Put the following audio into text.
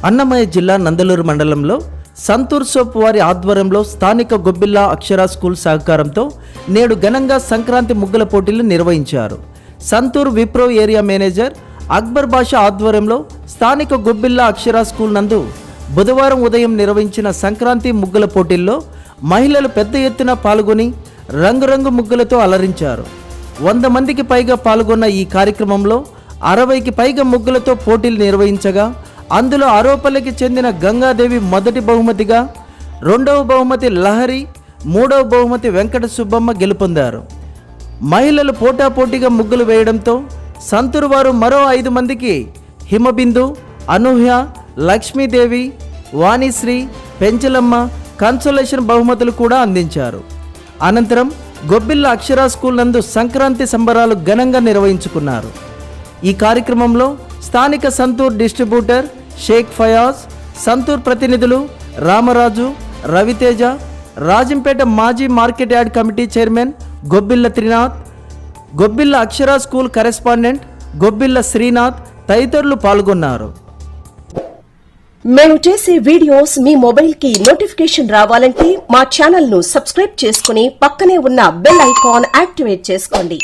అన్నమయ్య జిల్లా నందలూరు మండలంలో సంతూర్ సోప్ వారి ఆధ్వర్యంలో స్థానిక గొబ్బిల్లా అక్షర స్కూల్ సహకారంతో నేడు ఘనంగా సంక్రాంతి ముగ్గుల పోటీలు నిర్వహించారు. సంతూర్ విప్రో ఏరియా మేనేజర్ అక్బర్ బాషా ఆధ్వర్యంలో స్థానిక గొబ్బిల్లా అక్షర స్కూల్ నందు బుధవారం ఉదయం నిర్వహించిన సంక్రాంతి ముగ్గుల పోటీల్లో మహిళలు పెద్ద ఎత్తున పాల్గొని రంగురంగు ముగ్గులతో అలరించారు. 100 మందికి పైగా పాల్గొన్న ఈ కార్యక్రమంలో 60కి పైగా ముగ్గులతో పోటీలు నిర్వహించగా అందులో ఆరోపల్లికి చెందిన గంగాదేవి మొదటి బహుమతిగా, 2వ బహుమతి లహరి, 3వ బహుమతి వెంకట సుబ్బమ్మ గెలుపొందారు. మహిళలు పోటాపోటీగా ముగ్గులు వేయడంతో సంతూర్ వారు మరో 5 మందికి హిమబిందు, అనూహ్య, లక్ష్మీదేవి, వాణిశ్రీ, పెంచలమ్మ కన్సోలేషన్ బహుమతులు కూడా అందించారు. అనంతరం గొబ్బిల్లా అక్షర స్కూల్ నందు సంక్రాంతి సంబరాలు ఘనంగా నిర్వహించుకున్నారు. ఈ కార్యక్రమంలో స్థానిక సంతూర్ డిస్ట్రిబ్యూటర్ షేక్ ఫయాజ్, సంతూర్ ప్రతినిధులు రామరాజు, రవితేజ, రాజంపేట మాజీ market yard committee chairman Gobbilla Trinath, Gobbilla Akshara school correspondent Gobbilla Srinath తదితరులు పాల్గొన్నారు. మేము చేసే వీడియోస్ మీ మొబైల్ కి నోటిఫికేషన్ రావాలంటే మా ఛానల్ ను సబ్స్క్రైబ్ చేసుకుని పక్కనే ఉన్న బెల్ ఐకాన్ యాక్టివేట్ చేసుకోండి.